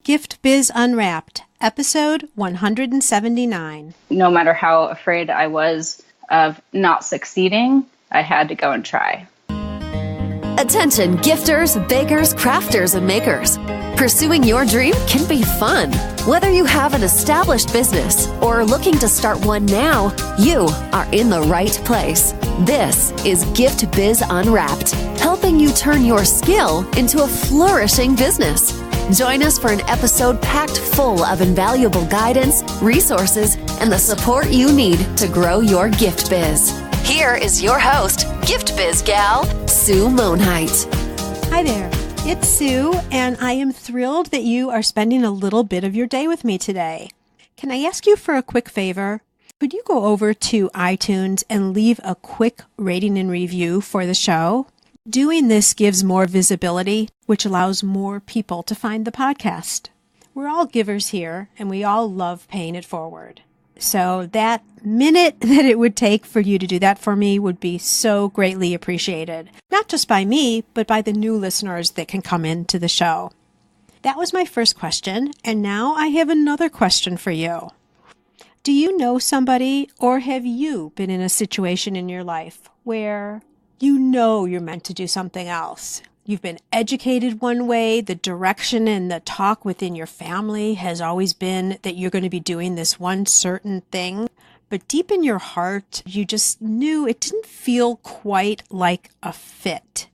Gift Biz Unwrapped, episode 179. No matter how afraid I was of not succeeding, I had to go and try. Attention gifters, bakers, crafters, and makers. Pursuing your dream can be fun. Whether you have an established business or are looking to start one now, you are in the right place. This is Gift Biz Unwrapped, helping you turn your skill into a flourishing business. Join us for an episode packed full of invaluable guidance, resources, and the support you need to grow your gift biz. Here is your host, Gift Biz gal, Sue Monheit. Hi there, it's Sue, and I am thrilled that you are spending a little bit of your day with me today. Can I ask you for a quick favor? Could you go over to iTunes and leave a quick rating and review for the show? Doing this gives more visibility, which allows more people to find the podcast. We're all givers here, and we all love paying it forward. So that minute that it would take for you to do that for me would be so greatly appreciated. Not just by me, but by the new listeners that can come into the show. That was my first question, and now I have another question for you. Do you know somebody, or have you been in a situation in your life where you know you're meant to do something else? You've been educated one way, the direction and the talk within your family has always been that you're going to be doing this one certain thing, but deep in your heart, you just knew it didn't feel quite like a fit.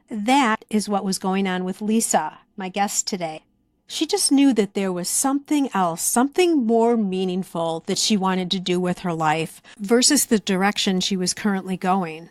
That is what was going on with Lisa, my guest today. She just knew that there was something else, something more meaningful that she wanted to do with her life versus the direction she was currently going.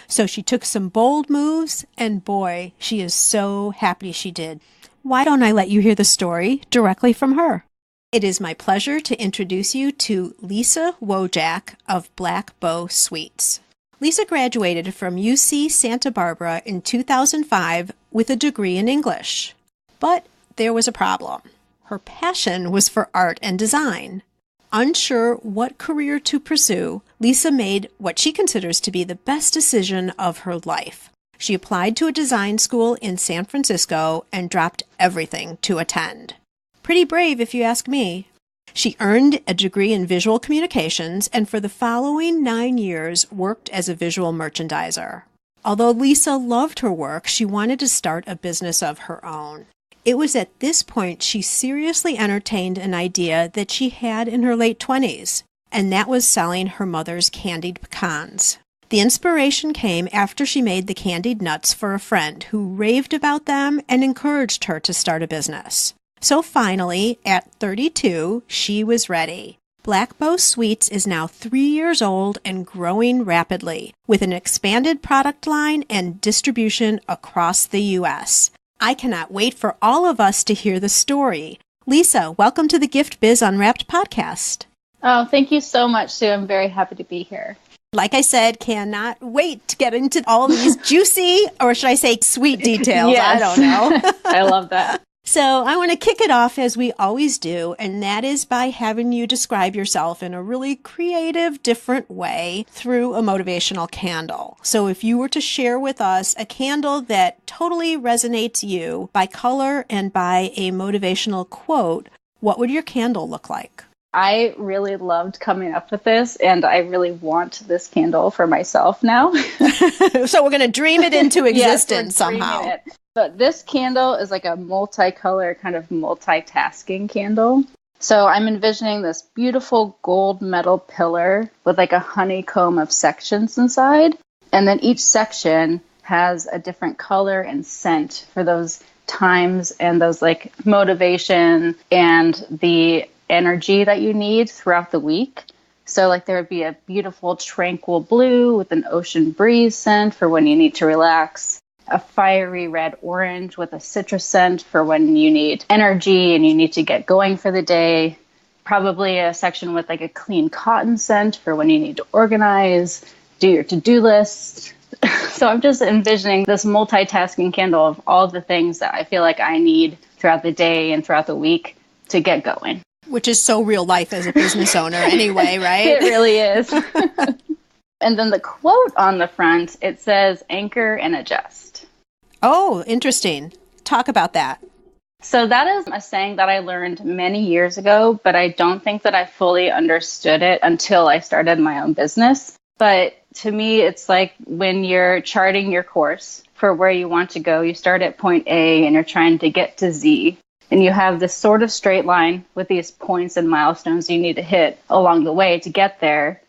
So she took some bold moves, and boy, she is so happy she did. Why don't I let you hear the story directly from her? It is my pleasure to introduce you to Lisa Wojcik of Black Bow Sweets. Lisa graduated from UC Santa Barbara in 2005 with a degree in English. But there was a problem. Her passion was for art and design. Unsure what career to pursue, Lisa made what she considers to be the best decision of her life. She applied to a design school in San Francisco and dropped everything to attend. Pretty brave, if you ask me. She earned a degree in visual communications and for the following 9 years worked as a visual merchandiser. Although Lisa loved her work, she wanted to start a business of her own. It was at this point she seriously entertained an idea that she had in her late 20s, and that was selling her mother's candied pecans. The inspiration came after she made the candied nuts for a friend who raved about them and encouraged her to start a business. So finally, at 32, she was ready. Black Bow Sweets is now 3 years old and growing rapidly, with an expanded product line and distribution across the U.S. I cannot wait for all of us to hear the story. Lisa, welcome to the Gift Biz Unwrapped podcast. Oh, thank you so much, Sue. I'm very happy to be here. Like I said, cannot wait to get into all these juicy, or should I say sweet details? Yes. I don't know. I love that. So I want to kick it off as we always do, and that is by having you describe yourself in a really creative, different way through a motivational candle. So if you were to share with us a candle that totally resonates you by color and by a motivational quote, what would your candle look like? I really loved coming up with this, and I really want this candle for myself now. So we're going to dream it into existence somehow. It. But this candle is like a multicolor, kind of multitasking candle. So I'm envisioning this beautiful gold metal pillar with like a honeycomb of sections inside. And then each section has a different color and scent for those times and those like motivation and the energy that you need throughout the week. So like there would be a beautiful tranquil blue with an ocean breeze scent for when you need to relax. A fiery red orange with a citrus scent for when you need energy and you need to get going for the day. Probably a section with like a clean cotton scent for when you need to organize, do your to-do list. So I'm just envisioning this multitasking candle of all the things that I feel like I need throughout the day and throughout the week to get going. Which is so real life as a business owner anyway, right? It really is. And then the quote on the front, it says, anchor and adjust. Oh, interesting. Talk about that. So that is a saying that I learned many years ago, but I don't think that I fully understood it until I started my own business. But to me, it's like when you're charting your course for where you want to go, you start at point A and you're trying to get to Z. And you have this sort of straight line with these points and milestones you need to hit along the way to get there.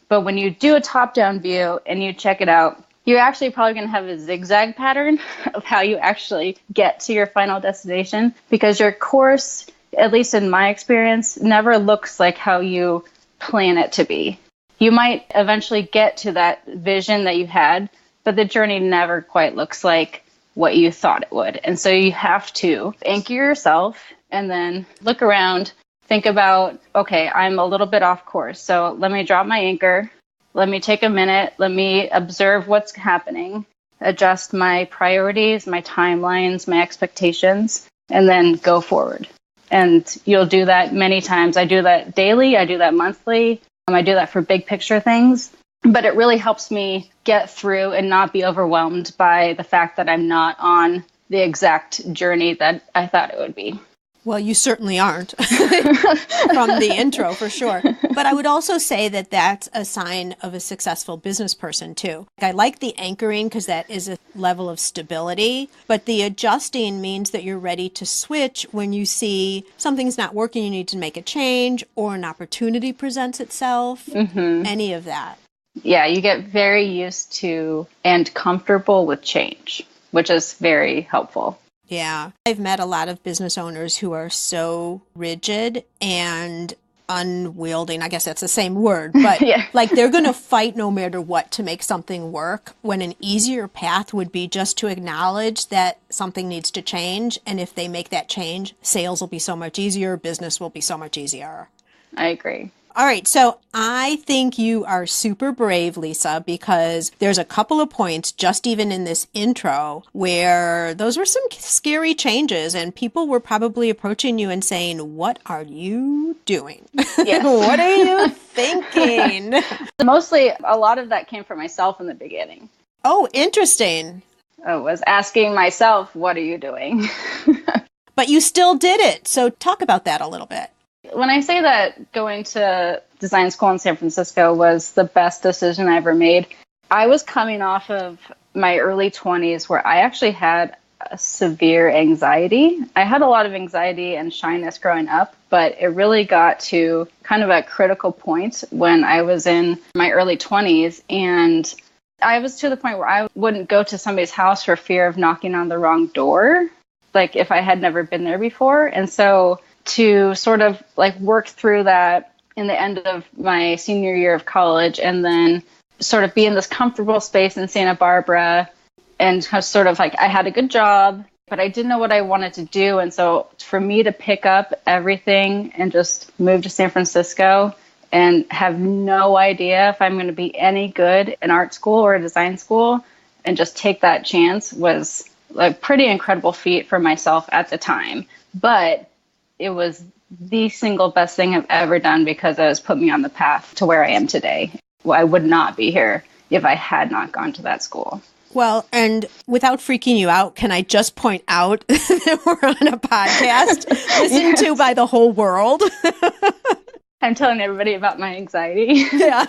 But when you do a top-down view and you check it out, you're actually probably going to have a zigzag pattern of how you actually get to your final destination, because your course, at least in my experience, never looks like how you plan it to be. You might eventually get to that vision that you had, but the journey never quite looks like what you thought it would. And so you have to anchor yourself and then look around, think about, okay, I'm a little bit off course. So let me drop my anchor. Let me take a minute. Let me observe what's happening, adjust my priorities, my timelines, my expectations, and then go forward. And you'll do that many times. I do that daily. I do that monthly. I do that for big picture things. But it really helps me get through and not be overwhelmed by the fact that I'm not on the exact journey that I thought it would be. Well, you certainly aren't from the intro, for sure. But I would also say that that's a sign of a successful business person, too. I like the anchoring because that is a level of stability. But the adjusting means that you're ready to switch when you see something's not working, you need to make a change, or an opportunity presents itself, any of that. Yeah, you get very used to and comfortable with change, which is very helpful. Yeah. I've met a lot of business owners who are so rigid and unwielding. I guess that's the same word, but like they're going to fight no matter what to make something work, when an easier path would be just to acknowledge that something needs to change. And if they make that change, sales will be so much easier, business will be so much easier. I agree. All right, so I think you are super brave, Lisa, because there's a couple of points just even in this intro where those were some scary changes and people were probably approaching you and saying, what are you doing? Yes. What are you thinking? Mostly, a lot of that came from myself in the beginning. Oh, interesting. I was asking myself, what are you doing? But you still did it. So talk about that a little bit. When I say that going to design school in San Francisco was the best decision I ever made, I was coming off of my early 20s where I actually had a severe anxiety. I had a lot of anxiety and shyness growing up, but it really got to kind of a critical point when I was in my early 20s. And I was to the point where I wouldn't go to somebody's house for fear of knocking on the wrong door, like if I had never been there before. And so to sort of like work through that in the end of my senior year of college and then sort of be in this comfortable space in Santa Barbara and sort of like I had a good job, but I didn't know what I wanted to do. And so for me to pick up everything and just move to San Francisco and have no idea if I'm going to be any good in art school or design school and just take that chance was a pretty incredible feat for myself at the time. But it was the single best thing I've ever done because it has put me on the path to where I am today. I would not be here if I had not gone to that school. Well, and without freaking you out, can I just point out that we're on a podcast listened to by the whole world? I'm telling everybody about my anxiety. Yeah,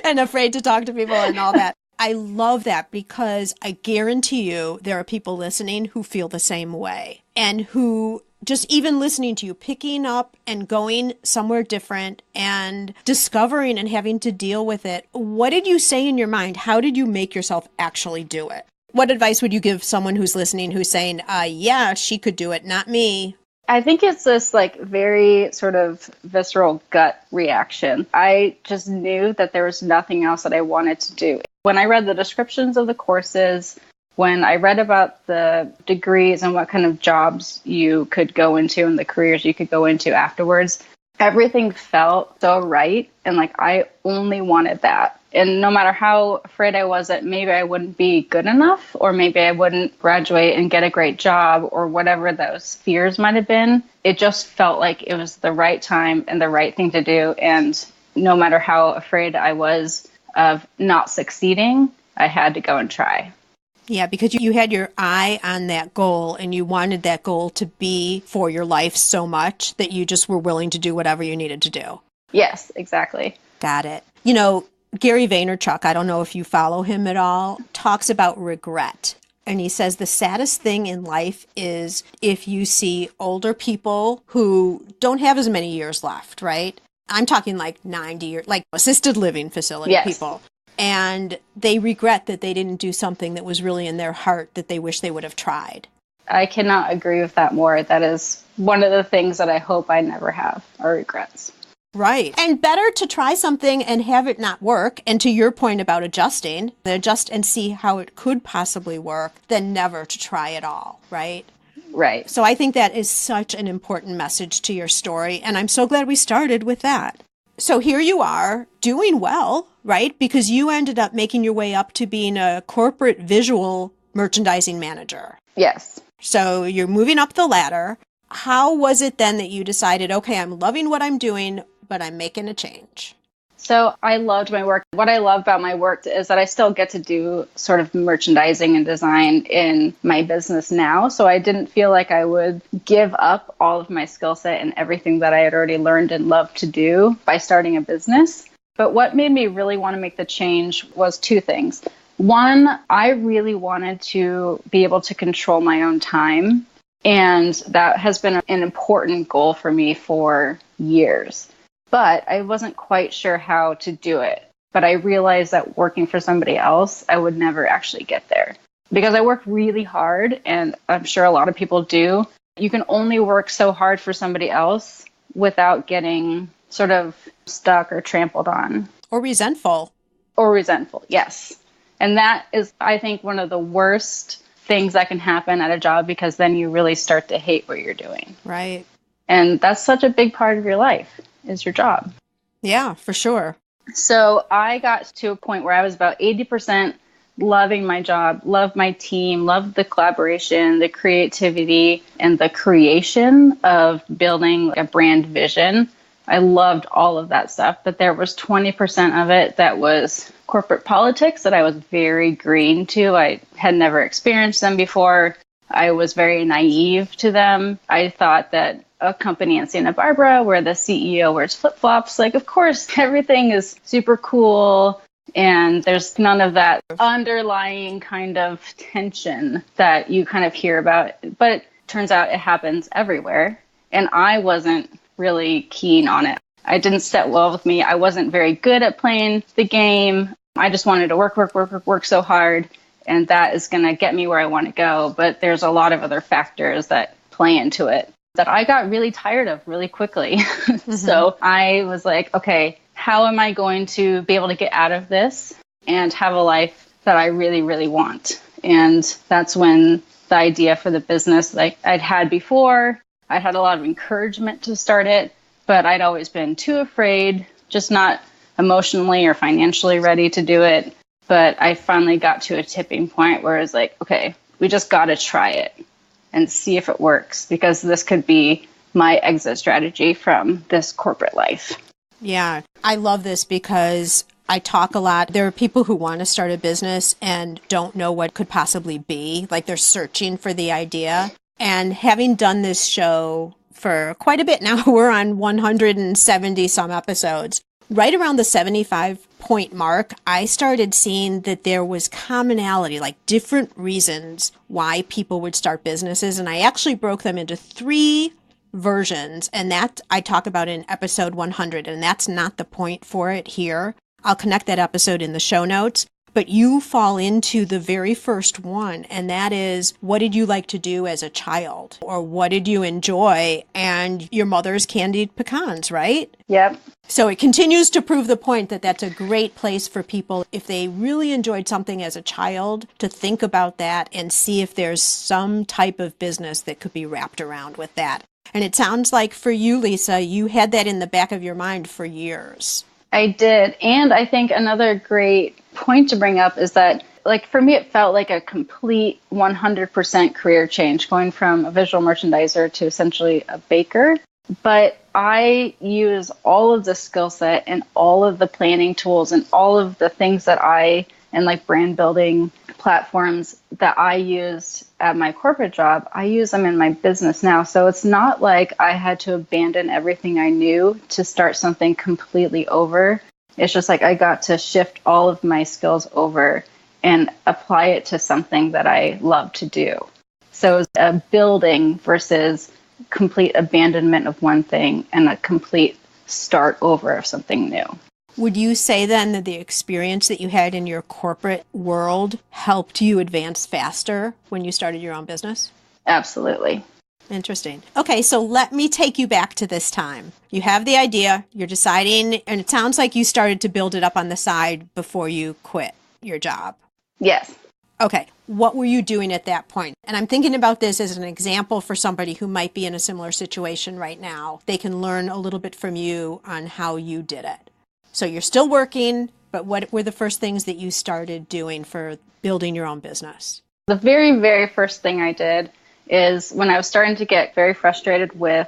and afraid to talk to people and all that. I love that because I guarantee you there are people listening who feel the same way and who just even listening to you, picking up and going somewhere different and discovering and having to deal with it. What did you say in your mind? How did you make yourself actually do it? What advice would you give someone who's listening who's saying, yeah, she could do it, not me? I think it's this like very sort of visceral gut reaction. I just knew that there was nothing else that I wanted to do. When I read the descriptions of the courses, when I read about the degrees and what kind of jobs you could go into and the careers you could go into afterwards, everything felt so right. And like, I only wanted that. And no matter how afraid I was that maybe I wouldn't be good enough, or maybe I wouldn't graduate and get a great job, or whatever those fears might have been, it just felt like it was the right time and the right thing to do. And no matter how afraid I was of not succeeding, I had to go and try. Yeah, because you had your eye on that goal and you wanted that goal to be for your life so much that you just were willing to do whatever you needed to do. Yes, exactly. Got it. Gary Vaynerchuk, I don't know if you follow him at all, talks about regret. And he says the saddest thing in life is if you see older people who don't have as many years left, right? I'm talking like 90 or like assisted living facility people. And they regret that they didn't do something that was really in their heart that they wish they would have tried. I cannot agree with that more. That is one of the things that I hope I never have are regrets. Right. And better to try something and have it not work. And to your point about adjusting, adjust and see how it could possibly work than never to try at all. Right. Right. So I think that is such an important message to your story. And I'm so glad we started with that. So here you are doing well, right? Because you ended up making your way up to being a corporate visual merchandising manager. Yes. So you're moving up the ladder. How was it then that you decided, okay, I'm loving what I'm doing, but I'm making a change? So I loved my work. What I love about my work is that I still get to do sort of merchandising and design in my business now. So I didn't feel like I would give up all of my skill set and everything that I had already learned and loved to do by starting a business. But what made me really want to make the change was two things. One, I really wanted to be able to control my own time. And that has been an important goal for me for years. But I wasn't quite sure how to do it. But I realized that working for somebody else, I would never actually get there. Because I work really hard, and I'm sure a lot of people do. You can only work so hard for somebody else without getting sort of stuck or trampled on. Or resentful. Or resentful, yes. And that is, I think, one of the worst things that can happen at a job, because then you really start to hate what you're doing. Right. And that's such a big part of your life, is your job. Yeah, for sure. So I got to a point where I was about 80% loving my job, loved my team, loved the collaboration, the creativity, and the creation of building a brand vision. I loved all of that stuff, but there was 20% of it that was corporate politics that I was very green to. I had never experienced them before. I was very naive to them. I thought that a company in Santa Barbara where the CEO wears flip-flops, like, of course, everything is super cool. And there's none of that underlying kind of tension that you kind of hear about. But it turns out it happens everywhere. And I wasn't really keen on it. It didn't set well with me. I wasn't very good at playing the game. I just wanted to work so hard. And that is going to get me where I want to go. But there's a lot of other factors that play into it that I got really tired of really quickly. Mm-hmm. So I was like, okay, how am I going to be able to get out of this and have a life that I really, really want? And that's when the idea for the business, like I'd had before, I had a lot of encouragement to start it, but I'd always been too afraid, just not emotionally or financially ready to do it. But I finally got to a tipping point where it's like, okay, we just got to try it and see if it works, because this could be my exit strategy from this corporate life. Yeah, I love this because I talk a lot. There are people who want to start a business and don't know what could possibly be, like they're searching for the idea. And having done this show for quite a bit now, we're on 170 some episodes. Right around the 75 point mark, I started seeing that there was commonality, like different reasons why people would start businesses. And I actually broke them into 3 versions, and that I talk about in episode 100. And that's not the point for it here. I'll connect that episode in the show notes. But you fall into the very first one, and that is, what did you like to do as a child? Or what did you enjoy? And your mother's candied pecans, right? Yep. So it continues to prove the point that that's a great place for people, if they really enjoyed something as a child, to think about that and see if there's some type of business that could be wrapped around with that. And it sounds like for you, Lisa, you had that in the back of your mind for years. I did. And I think another great point to bring up is that, like, for me, it felt like a complete 100% career change, going from a visual merchandiser to essentially a baker. But I use all of the skill set and all of the planning tools and all of the things that I and like brand building platforms that I used at my corporate job, I use them in my business now. So it's not like I had to abandon everything I knew to start something completely over. It's just like I got to shift all of my skills over and apply it to something that I love to do. So it's a building versus complete abandonment of one thing and a complete start over of something new. Would you say then that the experience that you had in your corporate world helped you advance faster when you started your own business? Absolutely. Interesting. Okay, so let me take you back to this time. You have the idea, you're deciding, and it sounds like you started to build it up on the side before you quit your job. Yes. Okay, what were you doing at that point? And I'm thinking about this as an example for somebody who might be in a similar situation right now. They can learn a little bit from you on how you did it. So you're still working, but what were the first things that you started doing for building your own business? The very, very first thing I did is when I was starting to get very frustrated with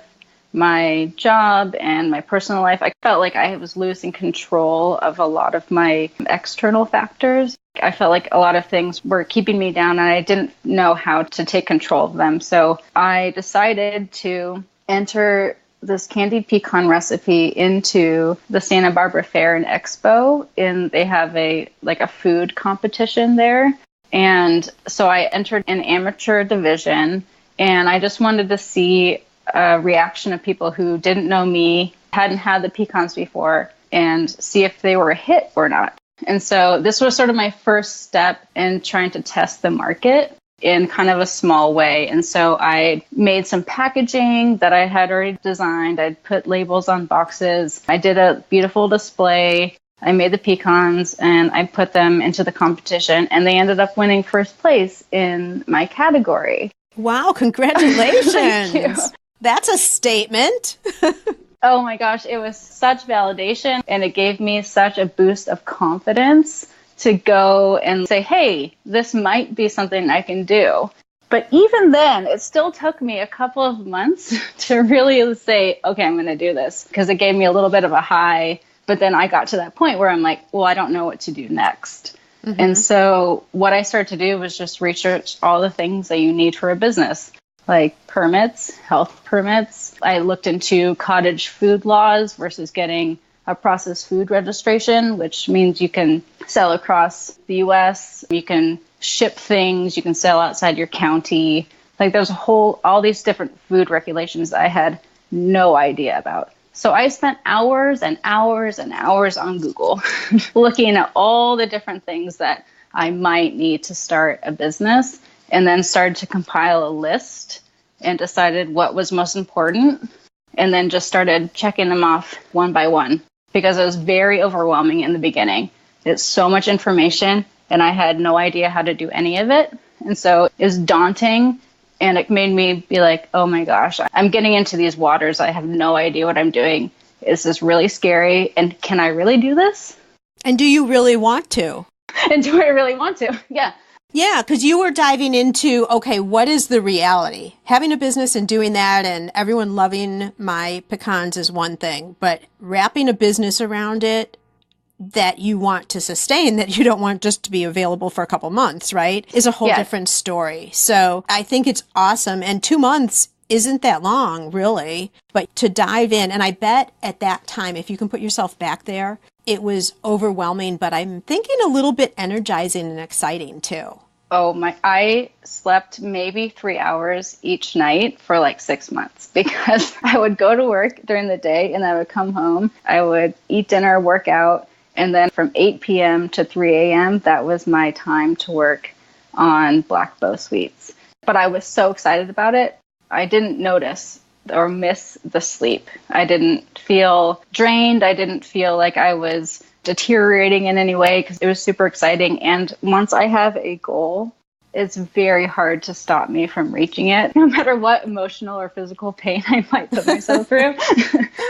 my job and my personal life, I felt like I was losing control of a lot of my external factors. I felt like a lot of things were keeping me down and I didn't know how to take control of them. So I decided to enter this candied pecan recipe into the Santa Barbara Fair and Expo. And they have a food competition there. And so I entered an amateur division and I just wanted to see a reaction of people who didn't know me, hadn't had the pecans before, and see if they were a hit or not. And so this was sort of my first step in trying to test the market in kind of a small way. And so I made some packaging that I had already designed. I'd put labels on boxes. I did a beautiful display. I made the pecans and I put them into the competition and they ended up winning first place in my category. Wow, congratulations. Thank you. That's a statement. Oh my gosh, it was such validation and it gave me such a boost of confidence to go and say, hey, this might be something I can do. But even then, it still took me a couple of months to really say, okay, I'm going to do this, because it gave me a little bit of a high. But then I got to that point where I'm like, well, I don't know what to do next. Mm-hmm. And so what I started to do was just research all the things that you need for a business, like permits, health permits. I looked into cottage food laws versus getting a processed food registration, which means you can sell across the U.S., you can ship things, you can sell outside your county. Like there's all these different food regulations that I had no idea about. So I spent hours and hours and hours on Google looking at all the different things that I might need to start a business, and then started to compile a list and decided what was most important, and then just started checking them off one by one, because it was very overwhelming in the beginning. It's so much information and I had no idea how to do any of it. And so it was daunting. And it made me be like, oh my gosh, I'm getting into these waters. I have no idea what I'm doing. Is this really scary? And can I really do this? And do you really want to? And do I really want to? Yeah. Yeah, because you were diving into, okay, what is the reality? Having a business and doing that and everyone loving my pecans is one thing, but wrapping a business around it that you want to sustain, that you don't want just to be available for a couple months, right, is a whole different story. So I think it's awesome. And 2 months isn't that long, really, but to dive in. And I bet at that time, if you can put yourself back there, it was overwhelming, but I'm thinking a little bit energizing and exciting too. I slept maybe 3 hours each night for like 6 months, because I would go to work during the day and I would come home, I would eat dinner, work out, and then from 8 p.m. to 3 a.m., that was my time to work on Black Bow Sweets. But I was so excited about it, I didn't notice or miss the sleep. I didn't feel drained. I didn't feel like I was deteriorating in any way, because it was super exciting. And once I have a goal, it's very hard to stop me from reaching it, no matter what emotional or physical pain I might put myself through.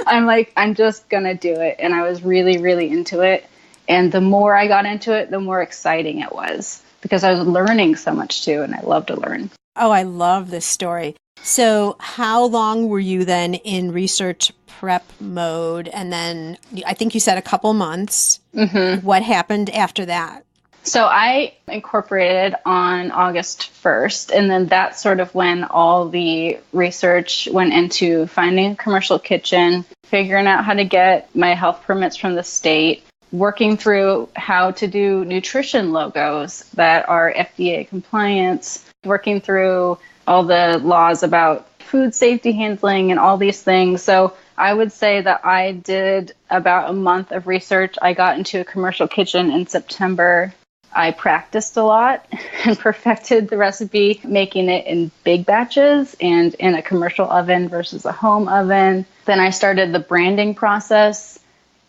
I'm just going to do it. And I was really, really into it. And the more I got into it, the more exciting it was, because I was learning so much too. And I love to learn. Oh, I love this story. So how long were you then in research prep mode? And then I think you said a couple months. Mm-hmm. What happened after that? So I incorporated on August 1st, and then that's sort of when all the research went into finding a commercial kitchen, figuring out how to get my health permits from the state, working through how to do nutrition logos that are FDA compliant, working through all the laws about food safety handling and all these things. So I would say that I did about a month of research. I got into a commercial kitchen in September. I practiced a lot and perfected the recipe, making it in big batches and in a commercial oven versus a home oven. Then I started the branding process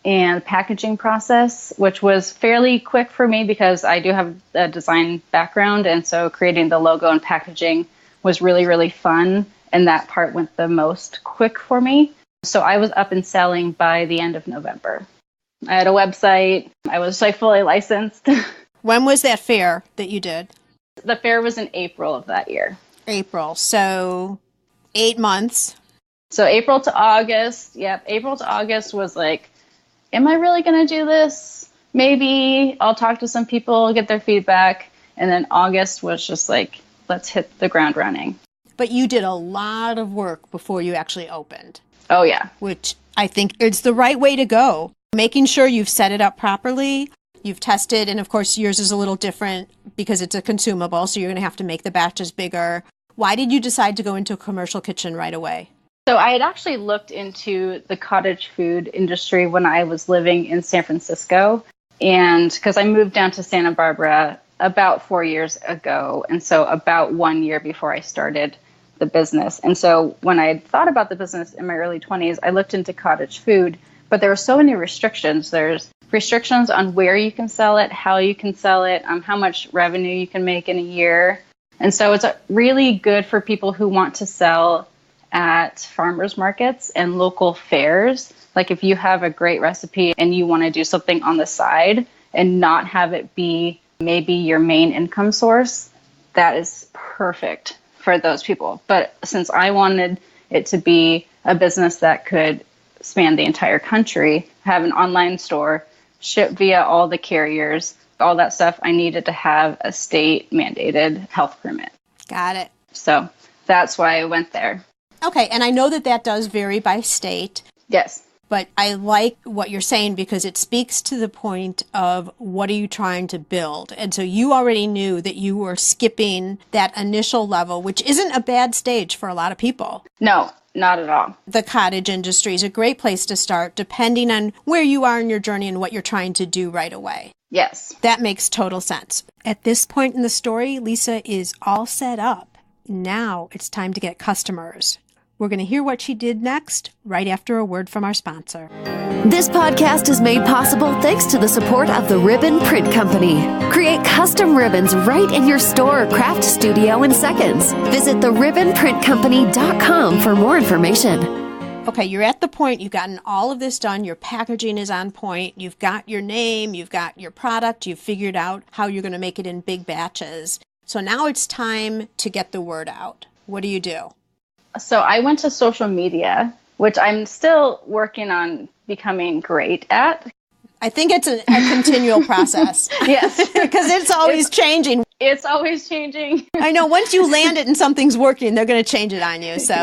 and packaging process, which was fairly quick for me because I do have a design background. And so creating the logo and packaging was really, really fun. And that part went the most quick for me. So I was up and selling by the end of November. I had a website. I was fully licensed. When was that fair that you did? The fair was in April of that year. April. So 8 months. So April to August. Yep. April to August was like, am I really going to do this? Maybe I'll talk to some people, get their feedback. And then August was just like, let's hit the ground running. But you did a lot of work before you actually opened. Oh, yeah. Which I think it's the right way to go. Making sure you've set it up properly. You've tested, and of course yours is a little different because it's a consumable, so you're going to have to make the batches bigger. Why did you decide to go into a commercial kitchen right away? So I had actually looked into the cottage food industry when I was living in San Francisco, and because I moved down to Santa Barbara about 4 years ago, and so about 1 year before I started the business. And so when I had thought about the business in my early 20s, I looked into cottage food, but there were so many restrictions. There's restrictions on where you can sell it, how you can sell it, how much revenue you can make in a year. And so it's really good for people who want to sell at farmers markets and local fairs. Like if you have a great recipe and you want to do something on the side and not have it be maybe your main income source, that is perfect for those people. But since I wanted it to be a business that could span the entire country, have an online store, ship via all the carriers, all that stuff, I needed to have a state mandated health permit. Got it. So that's why I went there. Okay, and I know that that does vary by state. Yes. But I like what you're saying because it speaks to the point of what are you trying to build. And so you already knew that you were skipping that initial level, which isn't a bad stage for a lot of people. No, not at all. The cottage industry is a great place to start, depending on where you are in your journey and what you're trying to do right away. Yes. That makes total sense. At this point in the story, Lisa is all set up. Now it's time to get customers. We're going to hear what she did next, right after a word from our sponsor. This podcast is made possible thanks to the support of the Ribbon Print Company. Create custom ribbons right in your store or craft studio in seconds. Visit theribbonprintcompany.com for more information. Okay, you're at the point, you've gotten all of this done, your packaging is on point, you've got your name, you've got your product, you've figured out how you're going to make it in big batches. So now it's time to get the word out. What do you do? So I went to social media, which I'm still working on becoming great at. I think it's a continual process. Yes. Because it's always changing. It's always changing. I know once you land it and something's working, they're going to change it on you. So.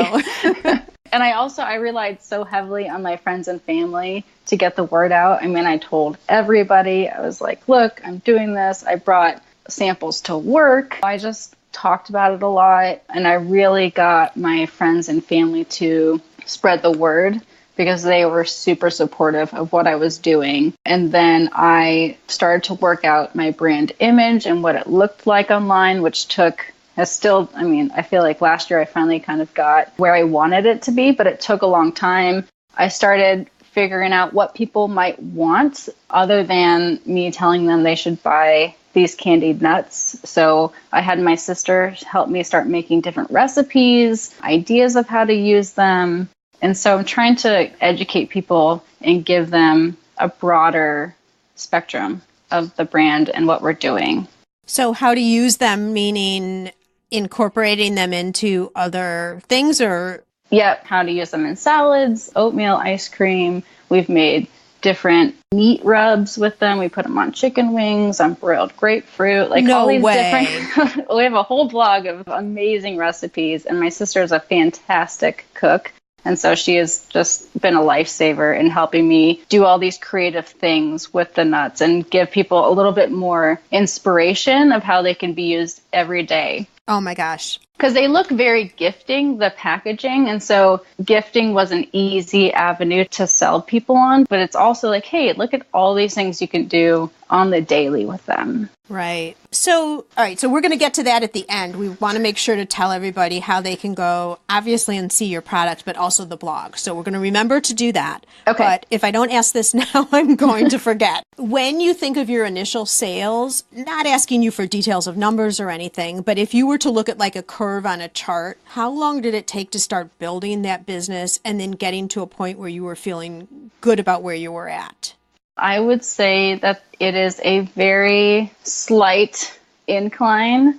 And I relied so heavily on my friends and family to get the word out. I mean, I told everybody, I was like, look, I'm doing this. I brought samples to work. I just talked about it a lot, and I really got my friends and family to spread the word because they were super supportive of what I was doing. And then I started to work out my brand image and what it looked like online, which I feel like last year I finally kind of got where I wanted it to be, but it took a long time. I started figuring out what people might want other than me telling them they should buy these candied nuts. So I had my sister help me start making different recipes, ideas of how to use them. And so I'm trying to educate people and give them a broader spectrum of the brand and what we're doing. So how to use them, meaning incorporating them into other things or? Yep, how to use them in salads, oatmeal, ice cream. We've made different meat rubs with them. We put them on chicken wings, on broiled grapefruit, like No all these way. different. We have a whole blog of amazing recipes, and my sister is a fantastic cook. And so she has just been a lifesaver in helping me do all these creative things with the nuts and give people a little bit more inspiration of how they can be used every day. Oh my gosh. Because they look very gifting, the packaging. And so gifting was an easy avenue to sell people on. But it's also like, hey, look at all these things you can do on the daily with them. Right. So, all right. So we're going to get to that at the end. We want to make sure to tell everybody how they can go, obviously, and see your product, but also the blog. So we're going to remember to do that. Okay. But if I don't ask this now, I'm going to forget. When you think of your initial sales, not asking you for details of numbers or anything, but if you were to look at like a curve on a chart, how long did it take to start building that business and then getting to a point where you were feeling good about where you were at? I would say that it is a very slight incline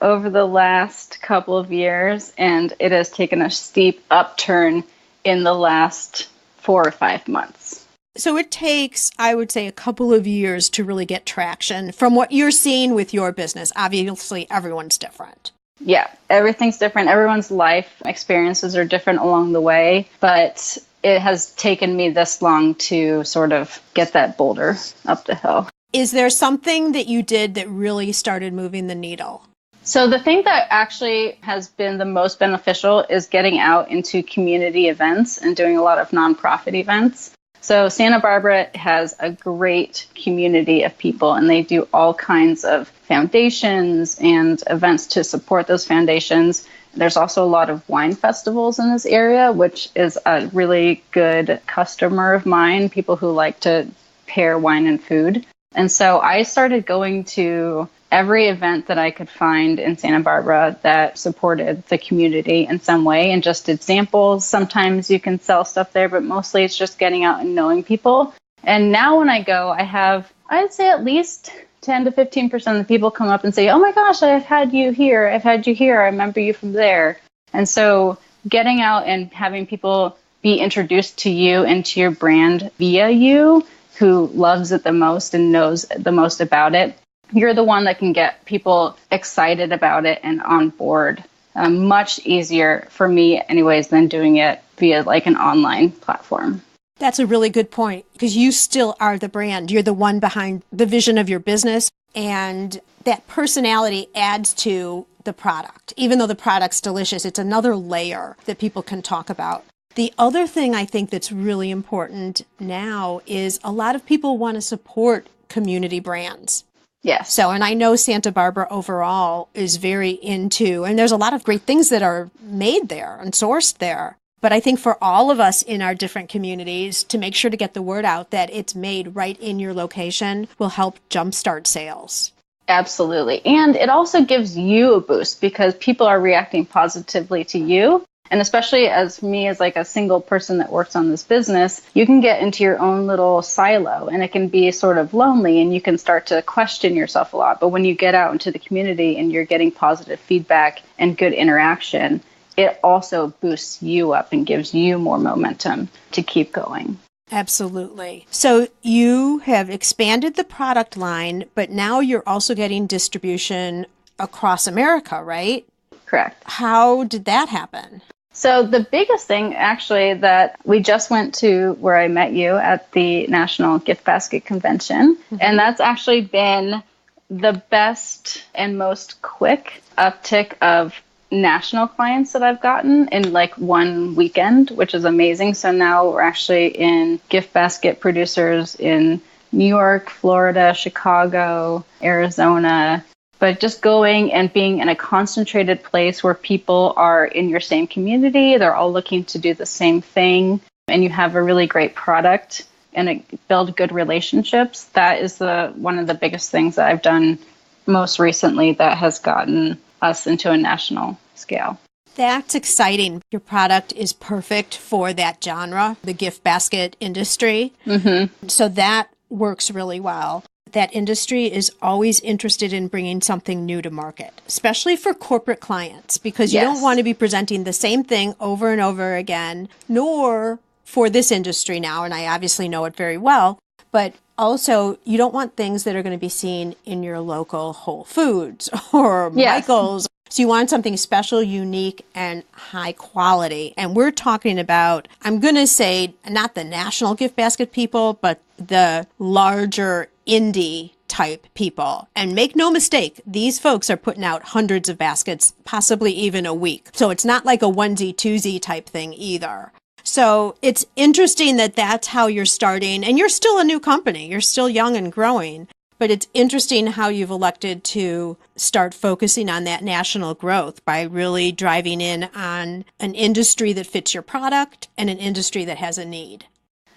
over the last couple of years, and it has taken a steep upturn in the last 4 or 5 months. So it takes, I would say, a couple of years to really get traction from what you're seeing with your business. Obviously, everyone's different. Yeah, everything's different. Everyone's life experiences are different along the way, but it has taken me this long to sort of get that boulder up the hill. Is there something that you did that really started moving the needle? So the thing that actually has been the most beneficial is getting out into community events and doing a lot of nonprofit events. So Santa Barbara has a great community of people, and they do all kinds of foundations and events to support those foundations. There's also a lot of wine festivals in this area, which is a really good customer of mine, people who like to pair wine and food. And so I started going to every event that I could find in Santa Barbara that supported the community in some way and just did samples. Sometimes you can sell stuff there, but mostly it's just getting out and knowing people. And now when I go, I have, I'd say at least 10 to 15% of the people come up and say, oh my gosh, I've had you here. I've had you here. I remember you from there. And so getting out and having people be introduced to you and to your brand via you, who loves it the most and knows the most about it, you're the one that can get people excited about it and on board. Much easier for me anyways than doing it via like an online platform. That's a really good point, because you still are the brand. You're the one behind the vision of your business, and that personality adds to the product. Even though the product's delicious, it's another layer that people can talk about. The other thing I think that's really important now is a lot of people want to support community brands. Yes. So, and I know Santa Barbara overall is very into, and there's a lot of great things that are made there and sourced there. But I think for all of us in our different communities to make sure to get the word out that it's made right in your location will help jumpstart sales. Absolutely. And it also gives you a boost because people are reacting positively to you. And especially as me, as like a single person that works on this business, you can get into your own little silo and it can be sort of lonely and you can start to question yourself a lot. But when you get out into the community and you're getting positive feedback and good interaction, it also boosts you up and gives you more momentum to keep going. Absolutely. So you have expanded the product line, but now you're also getting distribution across America, right? Correct. How did that happen? So the biggest thing actually that we just went to where I met you at the National Gift Basket Convention. Mm-hmm. And that's actually been the best and most quick uptick of national clients that I've gotten in like one weekend, which is amazing. So now we're actually in gift basket producers in New York, Florida, Chicago, Arizona. But just going and being in a concentrated place where people are in your same community, they're all looking to do the same thing, and you have a really great product and build good relationships, that is one of the biggest things that I've done most recently that has gotten us into a national scale. That's exciting. Your product is perfect for that genre, the gift basket industry. Mm-hmm. So that works really well. That industry is always interested in bringing something new to market, especially for corporate clients, because you don't want to be presenting the same thing over and over again, nor for this industry now, and I obviously know it very well, but also you don't want things that are going to be seen in your local Whole Foods or Yes. Michael's. So you want something special, unique, and high quality. And we're talking about, I'm going to say, not the national gift basket people, but the larger indie type people. And make no mistake, these folks are putting out hundreds of baskets, possibly even a week. So it's not like a onesie, twosie type thing either. So it's interesting that that's how you're starting. And you're still a new company. You're still young and growing. But it's interesting how you've elected to start focusing on that national growth by really driving in on an industry that fits your product and an industry that has a need.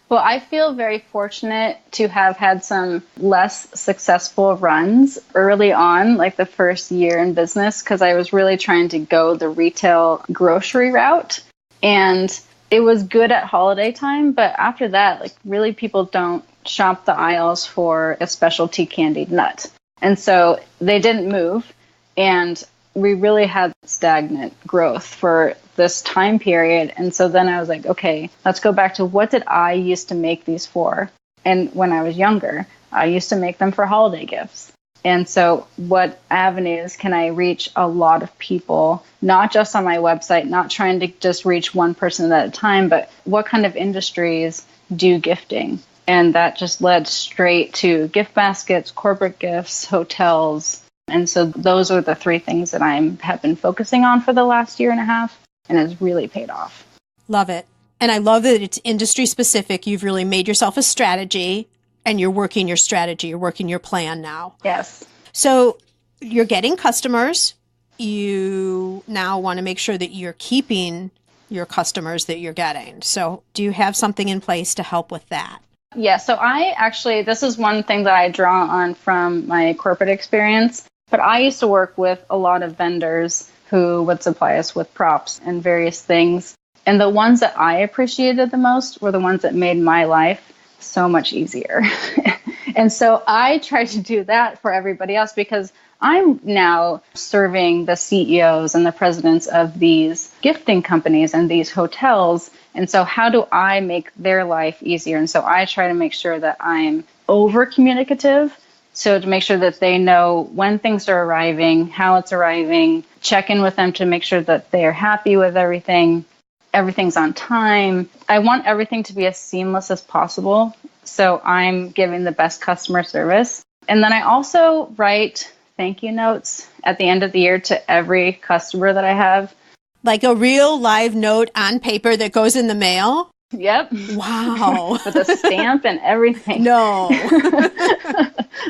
Well, I feel very fortunate to have had some less successful runs early on, like the first year in business, because I was really trying to go the retail grocery route. And it was good at holiday time, but after that, like really people don't shop the aisles for a specialty candied nut. And so they didn't move. And we really had stagnant growth for this time period. And so then I was like, okay, let's go back to what did I used to make these for? And when I was younger, I used to make them for holiday gifts. And so what avenues can I reach a lot of people, not just on my website, not trying to just reach one person at a time, but what kind of industries do gifting? And that just led straight to gift baskets, corporate gifts, hotels. And so those are the three things that I have been focusing on for the last year and a half, and it's really paid off. Love it. And I love that it's industry specific. You've really made yourself a strategy, and you're working your strategy. You're working your plan now. Yes. So you're getting customers. You now want to make sure that you're keeping your customers that you're getting. So do you have something in place to help with that? Yeah, so this is one thing that I draw on from my corporate experience, but I used to work with a lot of vendors who would supply us with props and various things. And the ones that I appreciated the most were the ones that made my life so much easier. And so I try to do that for everybody else because I'm now serving the CEOs and the presidents of these gifting companies and these hotels. And so how do I make their life easier? And so I try to make sure that I'm over communicative. So to make sure that they know when things are arriving, how it's arriving, check in with them to make sure that they are happy with everything. Everything's on time. I want everything to be as seamless as possible. So I'm giving the best customer service. And then I also write thank you notes at the end of the year to every customer that I have. Like a real live note on paper that goes in the mail? Yep. Wow. With a stamp and everything. No.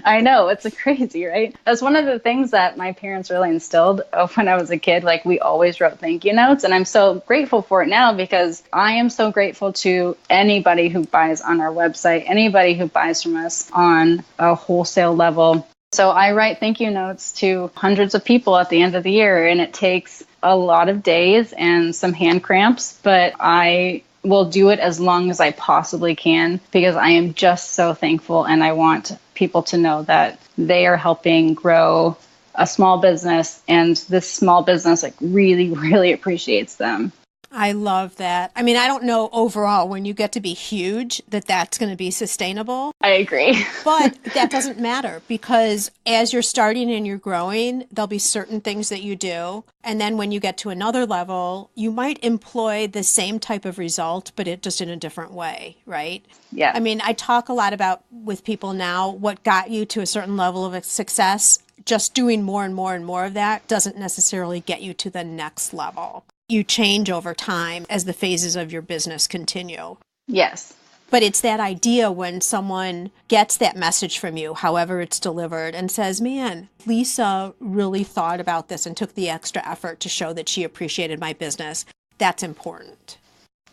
I know. It's crazy, right? That's one of the things that my parents really instilled when I was a kid. Like we always wrote thank you notes. And I'm so grateful for it now because I am so grateful to anybody who buys on our website, anybody who buys from us on a wholesale level. So I write thank you notes to hundreds of people at the end of the year. And it takes a lot of days and some hand cramps, but I will do it as long as I possibly can because I am just so thankful and I want people to know that they are helping grow a small business and this small business like really, really appreciates them. I love that. I mean, I don't know overall when you get to be huge that that's going to be sustainable. I agree. But that doesn't matter because as you're starting and you're growing, there'll be certain things that you do. And then when you get to another level, you might employ the same type of result, but it just in a different way, right? Yeah. I mean, I talk a lot about with people now, what got you to a certain level of success. Just doing more and more and more of that doesn't necessarily get you to the next level. You change over time as the phases of your business continue. Yes. But it's that idea when someone gets that message from you, however it's delivered, and says, man, Lisa really thought about this and took the extra effort to show that she appreciated my business. That's important.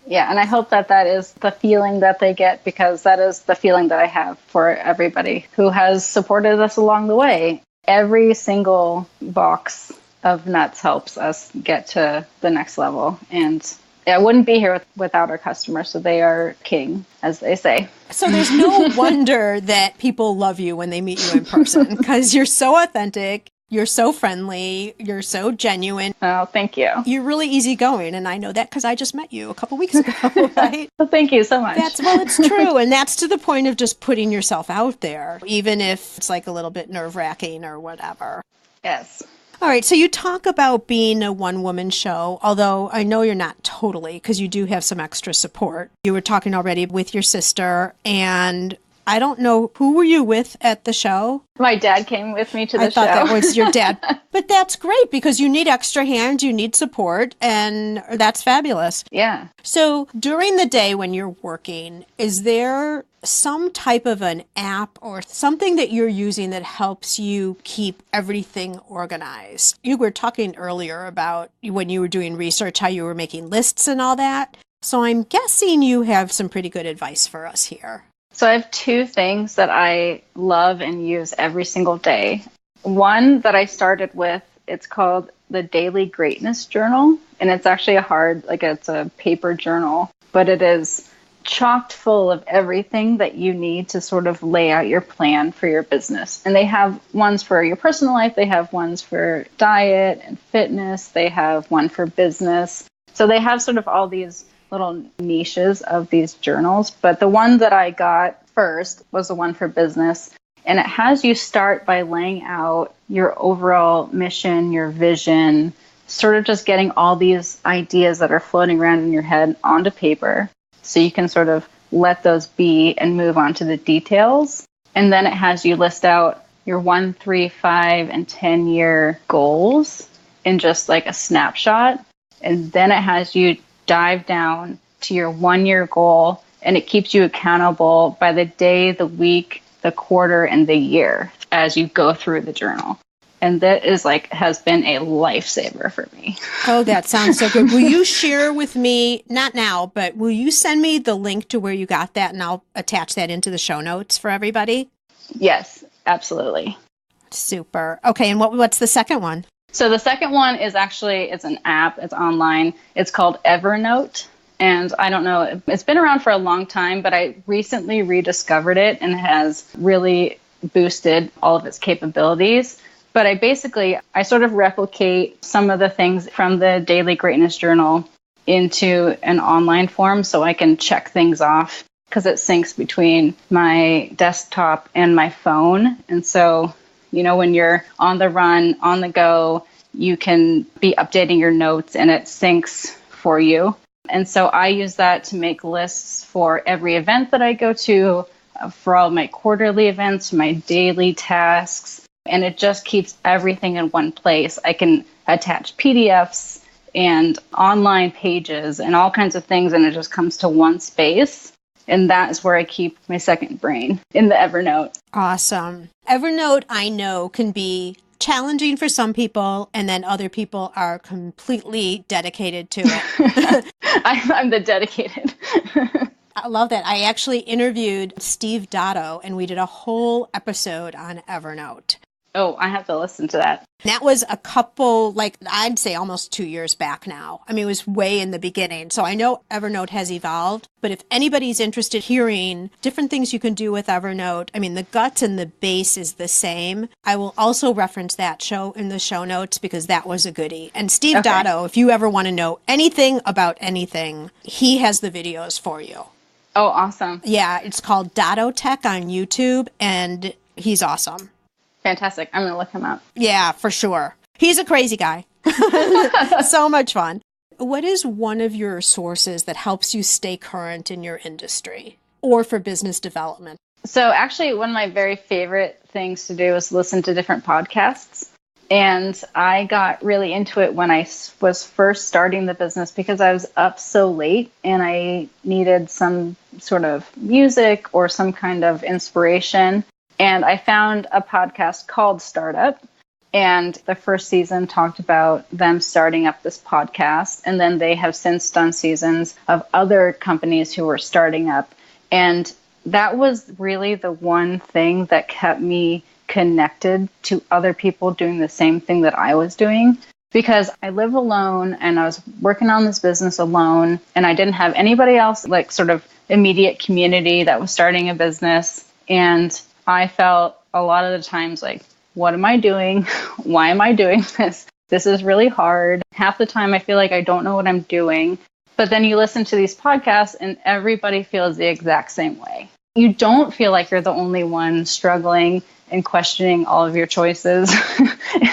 Yeah, and I hope that that is the feeling that they get because that is the feeling that I have for everybody who has supported us along the way. Every single box of nuts helps us get to the next level. And I wouldn't be here without our customers. So they are king, as they say. So there's no wonder that people love you when they meet you in person because you're so authentic. You're so friendly. You're so genuine. Oh, thank you. You're really easygoing. And I know that because I just met you a couple weeks ago, right? Well, thank you so much. It's true. And that's to the point of just putting yourself out there, even if it's like a little bit nerve-wracking or whatever. Yes. All right. So you talk about being a one-woman show, although I know you're not totally, because you do have some extra support. You were talking already with your sister, and I don't know, who were you with at the show? My dad came with me to the show. I thought that was your dad. But that's great because you need extra hands, you need support, and that's fabulous. Yeah. So during the day when you're working, is there some type of an app or something that you're using that helps you keep everything organized? You were talking earlier about when you were doing research, how you were making lists and all that. So I'm guessing you have some pretty good advice for us here. So I have two things that I love and use every single day. One that I started with, it's called the Daily Greatness Journal. And it's actually it's a paper journal, but it is chocked full of everything that you need to sort of lay out your plan for your business. And they have ones for your personal life. They have ones for diet and fitness. They have one for business. So they have sort of all these little niches of these journals, but the one that I got first was the one for business, and it has you start by laying out your overall mission, your vision, sort of just getting all these ideas that are floating around in your head onto paper so you can sort of let those be and move on to the details. And then it has you list out your 1, 3, 5, and 10-year goals in just like a snapshot, and then it has you dive down to your 1-year goal, and it keeps you accountable by the day, the week, the quarter, and the year as you go through the journal. And that has been a lifesaver for me. Oh, that sounds so good. Will you share with me, not now, but will you send me the link to where you got that, and I'll attach that into the show notes for everybody? Yes, absolutely. Super. Okay, and what's the second one? So the second one is it's an app. It's online. It's called Evernote. And I don't know, it's been around for a long time, but I recently rediscovered it and has really boosted all of its capabilities. But I sort of replicate some of the things from the Daily Greatness Journal into an online form so I can check things off because it syncs between my desktop and my phone. And so when you're on the run, on the go, you can be updating your notes and it syncs for you. And so I use that to make lists for every event that I go to, for all my quarterly events, my daily tasks, and it just keeps everything in one place. I can attach PDFs and online pages and all kinds of things, and it just comes to one space. And that is where I keep my second brain, in the Evernote. Awesome. Evernote, I know, can be challenging for some people, and then other people are completely dedicated to it. I'm the dedicated. I love that. I actually interviewed Steve Dotto, and we did a whole episode on Evernote. Oh, I have to listen to that. That was a couple, I'd say almost 2 years back now. I mean, it was way in the beginning. So I know Evernote has evolved, but if anybody's interested hearing different things you can do with Evernote, I mean, the guts and the base is the same. I will also reference that show in the show notes because that was a goodie. And Steve Dotto, if you ever want to know anything about anything, he has the videos for you. Oh, awesome. Yeah, it's called Dotto Tech on YouTube, and he's awesome. Fantastic. I'm going to look him up. Yeah, for sure. He's a crazy guy. So much fun. What is one of your sources that helps you stay current in your industry or for business development? So actually, one of my very favorite things to do is listen to different podcasts. And I got really into it when I was first starting the business because I was up so late and I needed some sort of music or some kind of inspiration. And I found a podcast called Startup, and the first season talked about them starting up this podcast. And then they have since done seasons of other companies who were starting up. And that was really the one thing that kept me connected to other people doing the same thing that I was doing. Because I live alone and I was working on this business alone, and I didn't have anybody else, sort of immediate community that was starting a business. And I felt a lot of the times what am I doing? Why am I doing this? This is really hard. Half the time I feel like I don't know what I'm doing. But then you listen to these podcasts and everybody feels the exact same way. You don't feel like you're the only one struggling and questioning all of your choices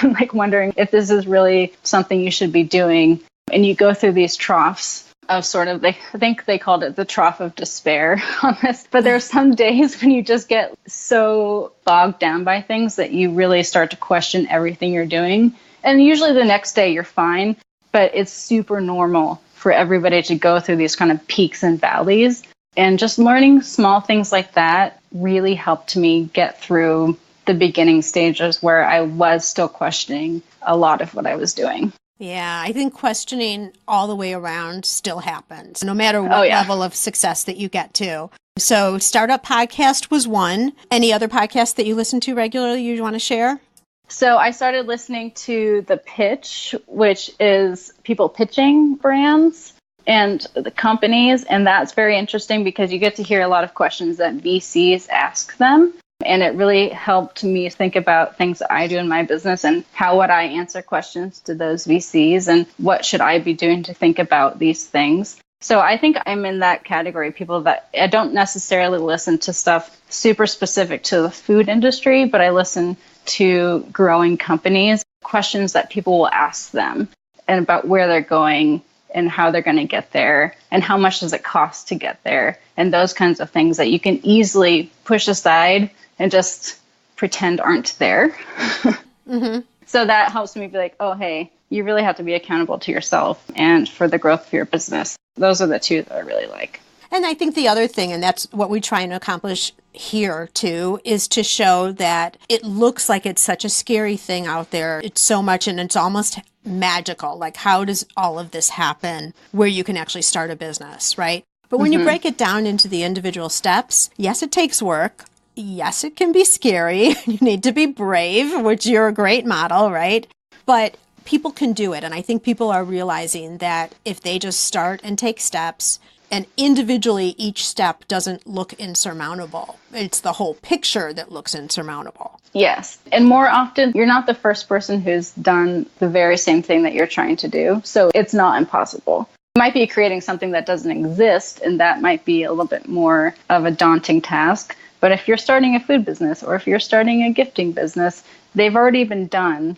and like wondering if this is really something you should be doing. And you go through these troughs of sort of, I think they called it the trough of despair on this. But there are some days when you just get so bogged down by things that you really start to question everything you're doing. And usually the next day you're fine, but it's super normal for everybody to go through these kind of peaks and valleys. And just learning small things like that really helped me get through the beginning stages where I was still questioning a lot of what I was doing. Yeah, I think questioning all the way around still happens, no matter what level of success that you get to. So Startup Podcast was one. Any other podcasts that you listen to regularly you want to share? So I started listening to The Pitch, which is people pitching brands and the companies. And that's very interesting because you get to hear a lot of questions that VCs ask them. And it really helped me think about things that I do in my business and how would I answer questions to those VCs and what should I be doing to think about these things. So I think I'm in that category of people that I don't necessarily listen to stuff super specific to the food industry, but I listen to growing companies, questions that people will ask them and about where they're going and how they're going to get there and how much does it cost to get there and those kinds of things that you can easily push aside and just pretend aren't there. Mm-hmm. So that helps me be like, oh, hey, you really have to be accountable to yourself and for the growth of your business. Those are the two that I really like. And I think the other thing, and that's what we're trying to accomplish here too, is to show that it looks like it's such a scary thing out there. It's so much, and it's almost magical. Like, how does all of this happen where you can actually start a business, right? But when you break it down into the individual steps, yes, it takes work. Yes, it can be scary. You need to be brave, which you're a great model, right? But people can do it. And I think people are realizing that if they just start and take steps, and individually each step doesn't look insurmountable. It's the whole picture that looks insurmountable. Yes. And more often, you're not the first person who's done the very same thing that you're trying to do. So it's not impossible. You might be creating something that doesn't exist, and that might be a little bit more of a daunting task. But if you're starting a food business or if you're starting a gifting business, they've already been done.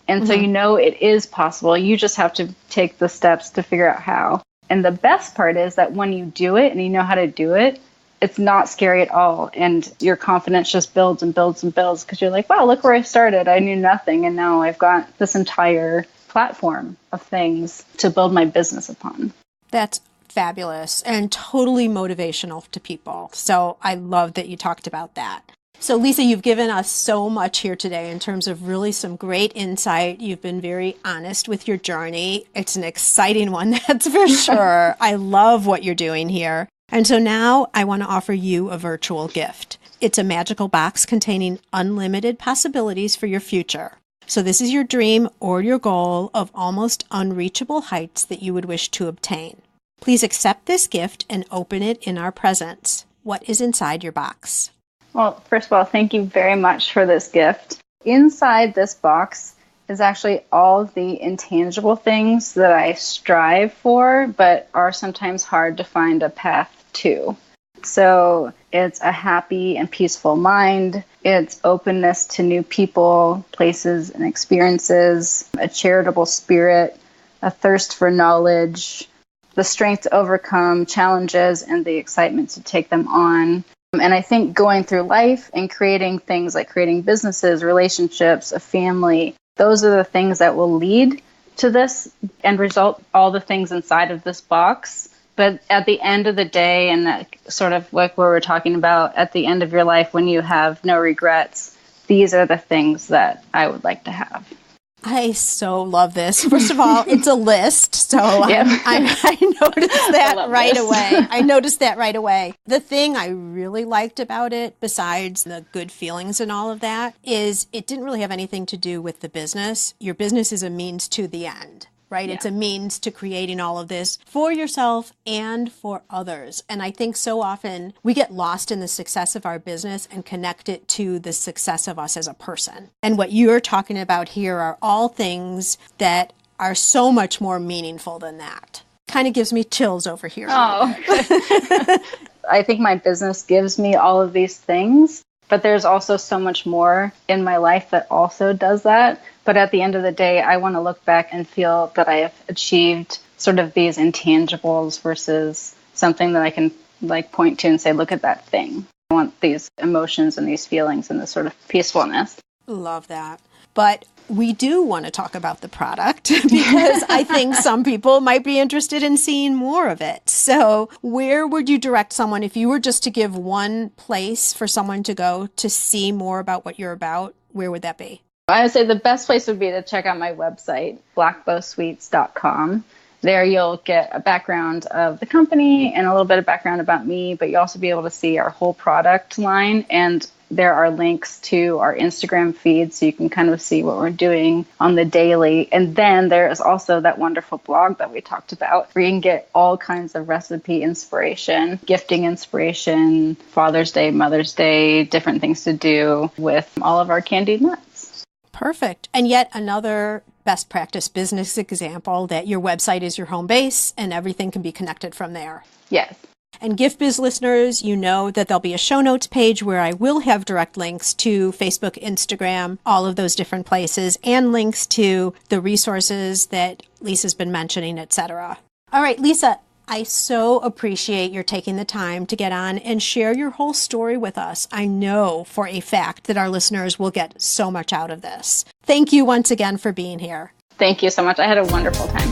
And so you know it is possible. You just have to take the steps to figure out how. And the best part is that when you do it and you know how to do it, it's not scary at all. And your confidence just builds and builds and builds because you're like, wow, look where I started. I knew nothing. And now I've got this entire platform of things to build my business upon. That's fabulous and totally motivational to people. So I love that you talked about that. So Lisa, you've given us so much here today in terms of really some great insight. You've been very honest with your journey. It's an exciting one, that's for sure. I love what you're doing here. And so now I want to offer you a virtual gift. It's a magical box containing unlimited possibilities for your future. So this is your dream or your goal of almost unreachable heights that you would wish to obtain. Please accept this gift and open it in our presence. What is inside your box? Well, first of all, thank you very much for this gift. Inside this box is actually all the intangible things that I strive for, but are sometimes hard to find a path to. So it's a happy and peaceful mind. It's openness to new people, places, and experiences, a charitable spirit, a thirst for knowledge, the strength to overcome challenges, and the excitement to take them on. And I think going through life and creating things like creating businesses, relationships, a family, those are the things that will lead to this end result, all the things inside of this box. But at the end of the day, and that sort of like what we're talking about, at the end of your life, when you have no regrets, these are the things that I would like to have. I so love this. First of all, it's a list, so I noticed that right away. I noticed that right away. The thing I really liked about it, besides the good feelings and all of that, is it didn't really have anything to do with the business. Your business is a means to the end, right? It's a means to creating all of this for yourself and for others. And I think so often we get lost in the success of our business and connect it to the success of us as a person. And what you're talking about here are all things that are so much more meaningful than that. Kind of gives me chills over here. Oh, I think my business gives me all of these things, but there's also so much more in my life that also does that. But at the end of the day, I want to look back and feel that I have achieved sort of these intangibles versus something that I can like point to and say, look at that thing. I want these emotions and these feelings and this sort of peacefulness. Love that. But we do want to talk about the product because I think some people might be interested in seeing more of it. So where would you direct someone if you were just to give one place for someone to go to see more about what you're about? Where would that be? I would say the best place would be to check out my website, blackbowsweets.com. There you'll get a background of the company and a little bit of background about me, but you'll also be able to see our whole product line. And there are links to our Instagram feed so you can kind of see what we're doing on the daily. And then there is also that wonderful blog that we talked about where you can get all kinds of recipe inspiration, gifting inspiration, Father's Day, Mother's Day, different things to do with all of our candied nuts. Perfect. And yet another best practice business example that your website is your home base and everything can be connected from there. Yes. And Gift Biz listeners, you know that there'll be a show notes page where I will have direct links to Facebook, Instagram, all of those different places, and links to the resources that Lisa's been mentioning, etc. All right, Lisa, I so appreciate your taking the time to get on and share your whole story with us. I know for a fact that our listeners will get so much out of this. Thank you once again for being here. Thank you so much. I had a wonderful time.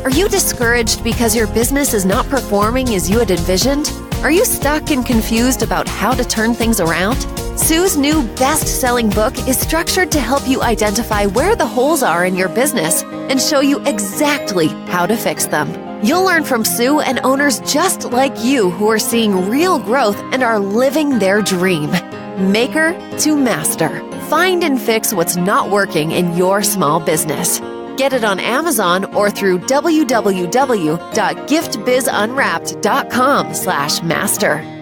Are you discouraged because your business is not performing as you had envisioned? Are you stuck and confused about how to turn things around? Sue's new best-selling book is structured to help you identify where the holes are in your business and show you exactly how to fix them. You'll learn from Sue and owners just like you who are seeing real growth and are living their dream. Maker to master. Find and fix what's not working in your small business. Get it on Amazon or through www.giftbizunwrapped.com/master.